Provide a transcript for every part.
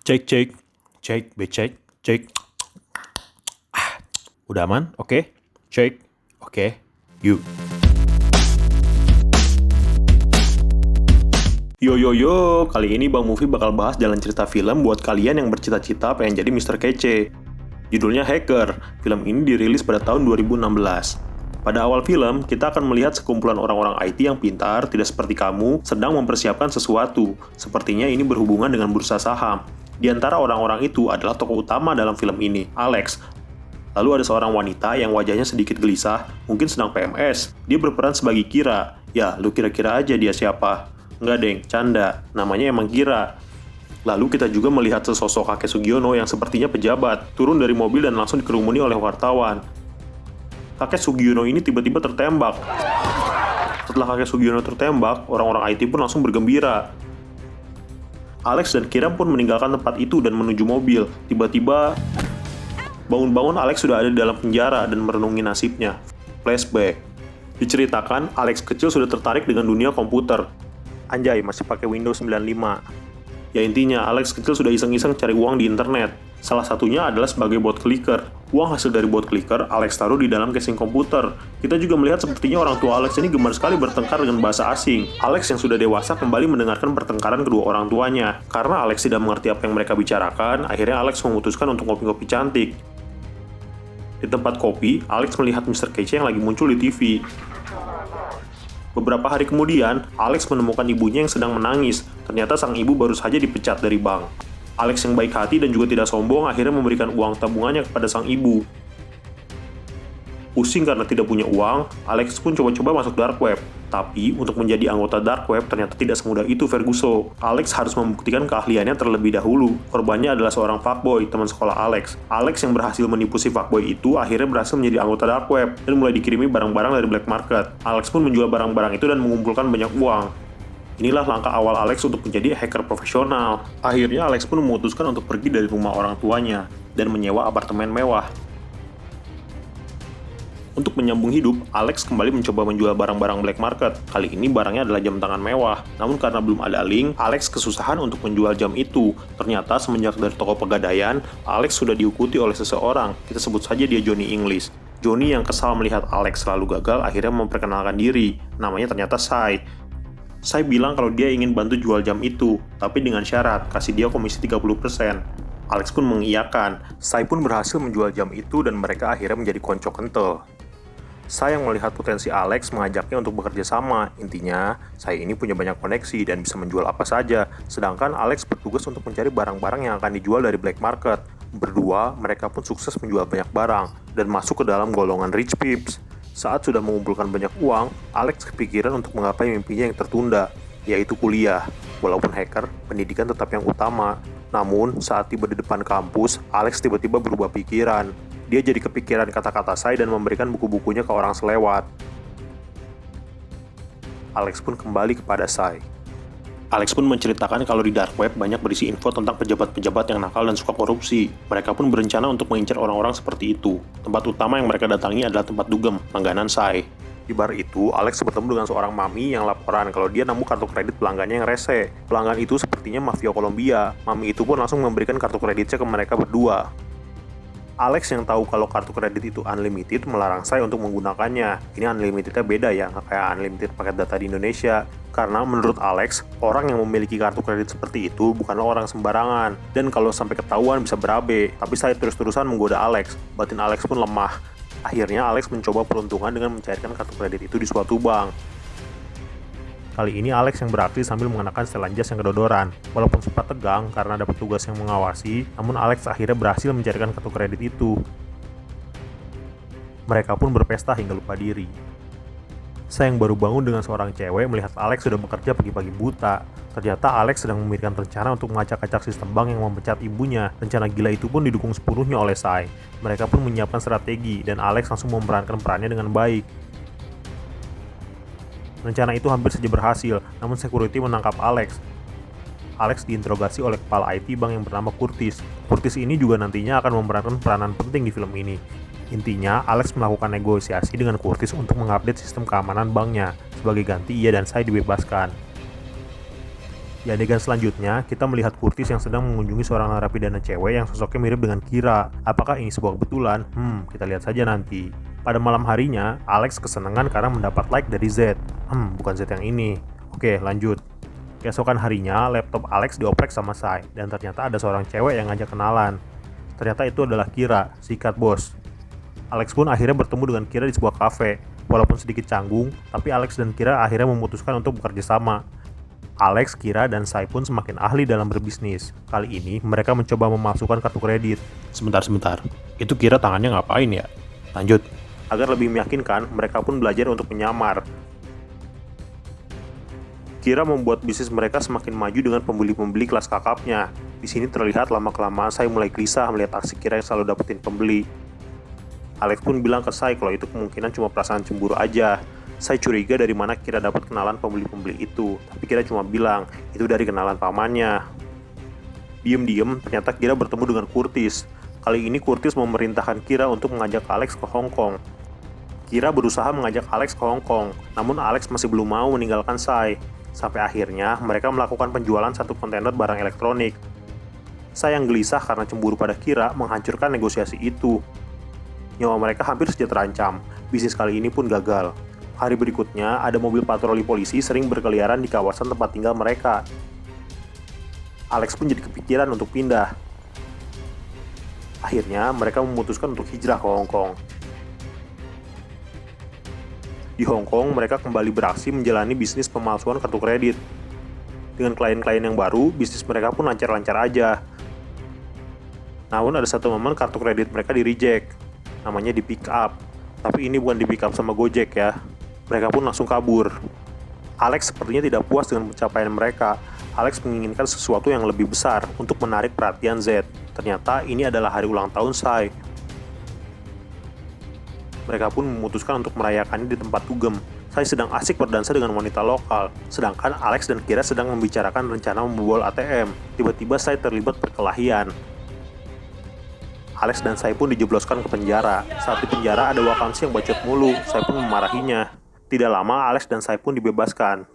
Cek, cek, cek, becek, cek. Udah aman? Oke. Cek. Oke. Yuk. Yo, kali ini Bang Movie bakal bahas jalan cerita film buat kalian yang bercita-cita pengen jadi Mr. Kece. Judulnya Hacker. Film ini dirilis pada tahun 2016. Pada awal film, kita akan melihat sekumpulan orang-orang IT yang pintar, tidak seperti kamu, sedang mempersiapkan sesuatu. Sepertinya ini berhubungan dengan bursa saham. Di antara orang-orang itu adalah tokoh utama dalam film ini, Alex. Lalu ada seorang wanita yang wajahnya sedikit gelisah, mungkin sedang PMS. Dia berperan sebagai Kira. Ya, lu kira-kira aja dia siapa? Enggak deng, canda. Namanya emang Kira. Lalu kita juga melihat sesosok kakek Sugiono yang sepertinya pejabat, turun dari mobil dan langsung dikerumuni oleh wartawan. Kakek Sugiono ini tiba-tiba tertembak. Setelah kakek Sugiono tertembak, orang-orang IT pun langsung bergembira. Alex dan Kira pun meninggalkan tempat itu dan menuju mobil. Tiba-tiba, bangun-bangun Alex sudah ada di dalam penjara dan merenungi nasibnya. Flashback. Diceritakan, Alex kecil sudah tertarik dengan dunia komputer. Anjay, masih pakai Windows 95. Ya intinya, Alex kecil sudah iseng-iseng cari uang di internet. Salah satunya adalah sebagai bot clicker. Uang hasil dari bot clicker, Alex taruh di dalam casing komputer. Kita juga melihat sepertinya orang tua Alex ini gemar sekali bertengkar dengan bahasa asing. Alex yang sudah dewasa kembali mendengarkan pertengkaran kedua orang tuanya. Karena Alex tidak mengerti apa yang mereka bicarakan, akhirnya Alex memutuskan untuk ngopi-ngopi cantik. Di tempat kopi, Alex melihat Mr. Kece yang lagi muncul di TV. Beberapa hari kemudian, Alex menemukan ibunya yang sedang menangis. Ternyata sang ibu baru saja dipecat dari bank. Alex yang baik hati dan juga tidak sombong akhirnya memberikan uang tabungannya kepada sang ibu. Pusing karena tidak punya uang, Alex pun coba-coba masuk dark web. Tapi, untuk menjadi anggota dark web ternyata tidak semudah itu Ferguson. Alex harus membuktikan keahliannya terlebih dahulu. Korbannya adalah seorang fuckboy, teman sekolah Alex. Alex yang berhasil menipu si fuckboy itu akhirnya berhasil menjadi anggota dark web dan mulai dikirimi barang-barang dari black market. Alex pun menjual barang-barang itu dan mengumpulkan banyak uang. Inilah langkah awal Alex untuk menjadi hacker profesional. Akhirnya Alex pun memutuskan untuk pergi dari rumah orang tuanya dan menyewa apartemen mewah. Untuk menyambung hidup, Alex kembali mencoba menjual barang-barang black market. Kali ini barangnya adalah jam tangan mewah. Namun karena belum ada link, Alex kesusahan untuk menjual jam itu. Ternyata semenjak dari toko pegadaian, Alex sudah diikuti oleh seseorang. Kita sebut saja dia Johnny English. Johnny yang kesal melihat Alex selalu gagal akhirnya memperkenalkan diri. Namanya ternyata Sai. Sai bilang kalau dia ingin bantu jual jam itu, tapi dengan syarat kasih dia komisi 30%. Alex pun mengiyakan. Sai pun berhasil menjual jam itu dan mereka akhirnya menjadi konco kental. Sai yang melihat potensi Alex mengajaknya untuk bekerja sama. Intinya, Sai ini punya banyak koneksi dan bisa menjual apa saja. Sedangkan Alex bertugas untuk mencari barang-barang yang akan dijual dari black market. Berdua, mereka pun sukses menjual banyak barang dan masuk ke dalam golongan rich peeps. Saat sudah mengumpulkan banyak uang, Alex kepikiran untuk menggapai mimpinya yang tertunda, yaitu kuliah. Walaupun hacker, pendidikan tetap yang utama. Namun, saat tiba di depan kampus, Alex tiba-tiba berubah pikiran. Dia jadi kepikiran kata-kata Sai dan memberikan buku-bukunya ke orang selewat. Alex pun kembali kepada Sai. Alex pun menceritakan kalau di dark web banyak berisi info tentang pejabat-pejabat yang nakal dan suka korupsi. Mereka pun berencana untuk mengincar orang-orang seperti itu. Tempat utama yang mereka datangi adalah tempat dugem, langganan Sai. Di bar itu, Alex bertemu dengan seorang mami yang laporan kalau dia nemu kartu kredit pelanggannya yang rese. Pelanggan itu sepertinya mafia Kolombia. Mami itu pun langsung memberikan kartu kreditnya ke mereka berdua. Alex yang tahu kalau kartu kredit itu unlimited melarang saya untuk menggunakannya. Ini unlimitednya beda ya, nggak kayak unlimited paket data di Indonesia. Karena menurut Alex, orang yang memiliki kartu kredit seperti itu bukanlah orang sembarangan. Dan kalau sampai ketahuan bisa berabe. Tapi saya terus-terusan menggoda Alex. Batin Alex pun lemah. Akhirnya Alex mencoba peruntungan dengan mencairkan kartu kredit itu di suatu bank. Kali ini Alex yang beraksi sambil mengenakan setelan jas yang kedodoran. Walaupun sempat tegang karena ada petugas yang mengawasi, namun Alex akhirnya berhasil mencairkan kartu kredit itu. Mereka pun berpesta hingga lupa diri. Saya yang baru bangun dengan seorang cewek melihat Alex sudah bekerja pagi-pagi buta. Ternyata Alex sedang memikirkan rencana untuk mengacak-acak sistem bank yang memecat ibunya. Rencana gila itu pun didukung sepenuhnya oleh Sai. Mereka pun menyiapkan strategi dan Alex langsung memerankan perannya dengan baik. Rencana itu hampir saja berhasil, namun security menangkap Alex. Alex diinterogasi oleh kepala IT bank yang bernama Curtis. Curtis ini juga nantinya akan memerankan peranan penting di film ini. Intinya, Alex melakukan negosiasi dengan Curtis untuk mengupdate sistem keamanan banknya. Sebagai ganti, ia dan Sai dibebaskan. Di adegan selanjutnya, kita melihat Curtis yang sedang mengunjungi seorang narapidana cewek yang sosoknya mirip dengan Kira. Apakah ini sebuah kebetulan? Kita lihat saja nanti. Pada malam harinya, Alex kesenangan karena mendapat like dari Z. Bukan Z yang ini. Oke, lanjut. Keesokan harinya, laptop Alex dioprek sama Sai, dan ternyata ada seorang cewek yang ngajak kenalan. Ternyata itu adalah Kira, si cat boss. Alex pun akhirnya bertemu dengan Kira di sebuah kafe. Walaupun sedikit canggung, tapi Alex dan Kira akhirnya memutuskan untuk bekerja sama. Alex, Kira, dan Sai pun semakin ahli dalam berbisnis. Kali ini, mereka mencoba memasukkan kartu kredit. Sebentar. Itu Kira tangannya ngapain ya? Lanjut. Agar lebih meyakinkan, mereka pun belajar untuk menyamar. Kira membuat bisnis mereka semakin maju dengan pembeli-pembeli kelas kakapnya. Di sini terlihat lama-kelamaan Sai mulai gelisah melihat aksi Kira yang selalu dapetin pembeli. Alex pun bilang ke Sai kalau itu kemungkinan cuma perasaan cemburu aja. Sai curiga dari mana Kira dapat kenalan pembeli-pembeli itu, tapi Kira cuma bilang, itu dari kenalan pamannya. Diem-diem, ternyata Kira bertemu dengan Curtis. Kali ini Curtis memerintahkan Kira untuk mengajak Alex ke Hong Kong. Kira berusaha mengajak Alex ke Hong Kong, namun Alex masih belum mau meninggalkan Sai. Sampai akhirnya, mereka melakukan penjualan satu kontainer barang elektronik. Sai yang gelisah karena cemburu pada Kira menghancurkan negosiasi itu. Nyawa mereka hampir saja terancam, bisnis kali ini pun gagal. Hari berikutnya, ada mobil patroli polisi sering berkeliaran di kawasan tempat tinggal mereka. Alex pun jadi kepikiran untuk pindah. Akhirnya, mereka memutuskan untuk hijrah ke Hong Kong. Di Hong Kong, mereka kembali beraksi menjalani bisnis pemalsuan kartu kredit. Dengan klien-klien yang baru, bisnis mereka pun lancar-lancar aja. Namun ada satu momen kartu kredit mereka di-reject. Namanya di-pick up. Tapi ini bukan di-pick up sama Gojek ya. Mereka pun langsung kabur. Alex sepertinya tidak puas dengan pencapaian mereka. Alex menginginkan sesuatu yang lebih besar untuk menarik perhatian Z. Ternyata ini adalah hari ulang tahun Sai. Mereka pun memutuskan untuk merayakannya di tempat dugem. Sai sedang asik berdansa dengan wanita lokal, sedangkan Alex dan Kira sedang membicarakan rencana membobol ATM. Tiba-tiba Sai terlibat perkelahian. Alex dan Sai pun dijebloskan ke penjara. Saat di penjara ada wakansi yang bacot mulu. Sai pun memarahinya. Tidak lama, Alex dan Sai pun dibebaskan.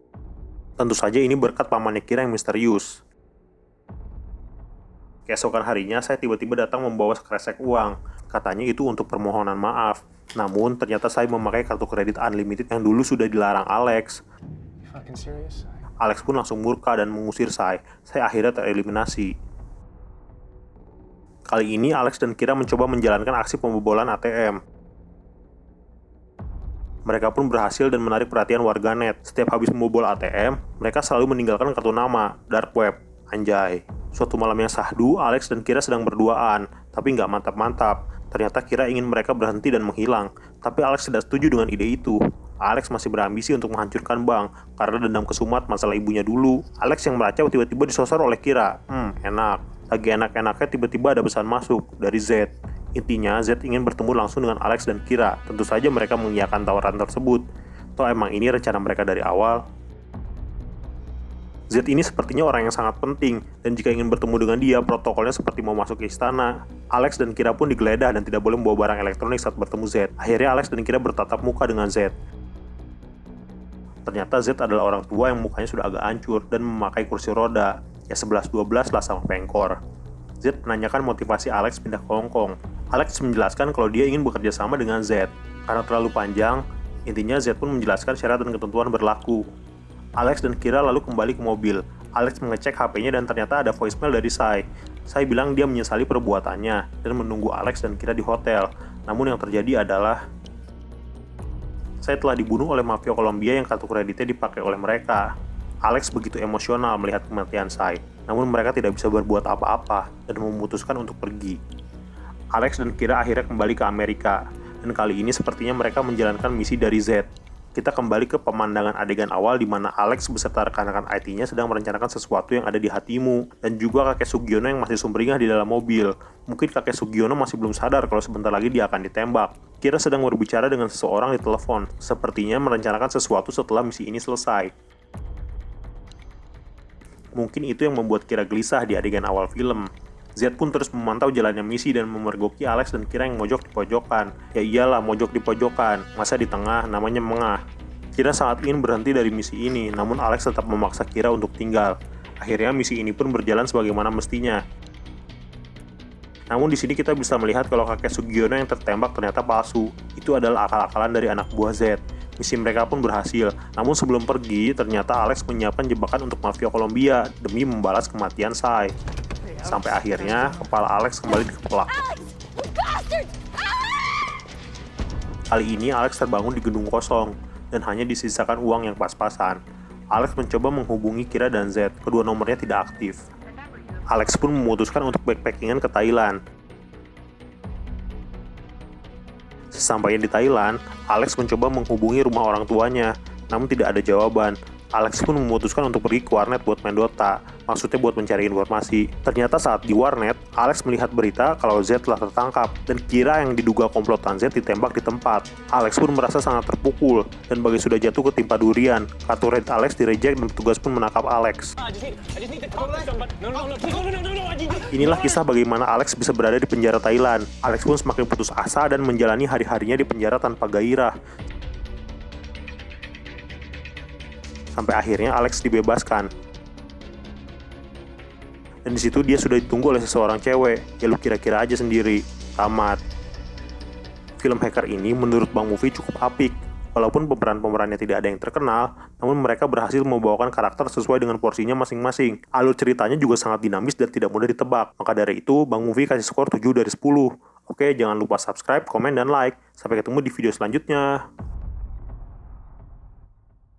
Tentu saja ini berkat pamannya Kira yang misterius. Keesokan harinya, Sai tiba-tiba datang membawa sekresek uang. Katanya itu untuk permohonan maaf. Namun, ternyata Sai memakai kartu kredit unlimited yang dulu sudah dilarang Alex. Alex pun langsung murka dan mengusir Sai. Sai akhirnya tereliminasi. Kali ini, Alex dan Kira mencoba menjalankan aksi pembobolan ATM. Mereka pun berhasil dan menarik perhatian warganet. Setiap habis membobol ATM, mereka selalu meninggalkan kartu nama, dark web, anjay. Suatu malam yang sahdu, Alex dan Kira sedang berduaan, tapi nggak mantap-mantap. Ternyata Kira ingin mereka berhenti dan menghilang, tapi Alex tidak setuju dengan ide itu. Alex masih berambisi untuk menghancurkan bank, karena dendam kesumat masalah ibunya dulu. Alex yang meracau tiba-tiba disosor oleh Kira. Enak. Lagi enak-enaknya tiba-tiba ada pesan masuk dari Z. Intinya, Z ingin bertemu langsung dengan Alex dan Kira. Tentu saja mereka mengiyakan tawaran tersebut. Toh emang ini rencana mereka dari awal. Z ini sepertinya orang yang sangat penting, dan jika ingin bertemu dengan dia, protokolnya seperti mau masuk ke istana. Alex dan Kira pun digeledah dan tidak boleh membawa barang elektronik saat bertemu Z. Akhirnya Alex dan Kira bertatap muka dengan Z. Ternyata Z adalah orang tua yang mukanya sudah agak hancur dan memakai kursi roda. Ya 11-12 lah sama pengkor. Z menanyakan motivasi Alex pindah ke Hong Kong. Alex menjelaskan kalau dia ingin bekerja sama dengan Z. Karena terlalu panjang, intinya Z pun menjelaskan syarat dan ketentuan berlaku. Alex dan Kira lalu kembali ke mobil. Alex mengecek HP-nya dan ternyata ada voicemail dari Sai. Sai bilang dia menyesali perbuatannya dan menunggu Alex dan Kira di hotel. Namun yang terjadi adalah Sai telah dibunuh oleh mafia Kolombia yang kartu kreditnya dipakai oleh mereka. Alex begitu emosional melihat kematian Sai. Namun mereka tidak bisa berbuat apa-apa dan memutuskan untuk pergi. Alex dan Kira akhirnya kembali ke Amerika. Dan kali ini sepertinya mereka menjalankan misi dari Z. Kita kembali ke pemandangan adegan awal di mana Alex beserta rekan-rekan IT-nya sedang merencanakan sesuatu yang ada di hatimu, dan juga kakek Sugiono yang masih sumringah di dalam mobil. Mungkin kakek Sugiono masih belum sadar kalau sebentar lagi dia akan ditembak. Kira sedang berbicara dengan seseorang di telepon, sepertinya merencanakan sesuatu setelah misi ini selesai. Mungkin itu yang membuat Kira gelisah di adegan awal film. Z pun terus memantau jalannya misi dan memergoki Alex dan Kira yang mojok di pojokan. Ya iyalah, mojok di pojokan, masa di tengah, namanya mengah. Kira sangat ingin berhenti dari misi ini, namun Alex tetap memaksa Kira untuk tinggal. Akhirnya misi ini pun berjalan sebagaimana mestinya. Namun di sini kita bisa melihat kalau kakek Sugiono yang tertembak ternyata palsu. Itu adalah akal-akalan dari anak buah Z. Misi mereka pun berhasil. Namun sebelum pergi, ternyata Alex menyiapkan jebakan untuk mafia Kolombia demi membalas kematian Sai. Sampai akhirnya kepala Alex kembali dikeplak. Kali ini Alex terbangun di gedung kosong dan hanya disisakan uang yang pas-pasan. Alex mencoba menghubungi Kira dan Z, kedua nomornya tidak aktif. Alex pun memutuskan untuk backpackingan ke Thailand. Sesampainya di Thailand, Alex mencoba menghubungi rumah orang tuanya, namun tidak ada jawaban. Alex pun memutuskan untuk pergi ke warnet buat main Dota, maksudnya buat mencari informasi. Ternyata saat di warnet, Alex melihat berita kalau Z telah tertangkap, dan Kira yang diduga komplotan Z ditembak di tempat. Alex pun merasa sangat terpukul, dan bagai sudah jatuh ketimpa durian. Kartu red Alex direject dan petugas pun menangkap Alex. Inilah kisah bagaimana Alex bisa berada di penjara Thailand. Alex pun semakin putus asa dan menjalani hari-harinya di penjara tanpa gairah. Sampai akhirnya Alex dibebaskan. Dan di situ dia sudah ditunggu oleh seseorang cewek. Ya lu kira-kira aja sendiri. Tamat. Film Hacker ini menurut Bang Movie cukup apik. Walaupun pemeran-pemerannya tidak ada yang terkenal, namun mereka berhasil membawakan karakter sesuai dengan porsinya masing-masing. Alur ceritanya juga sangat dinamis dan tidak mudah ditebak. Maka dari itu, Bang Movie kasih skor 7 dari 10. Oke, jangan lupa subscribe, komen, dan like. Sampai ketemu di video selanjutnya.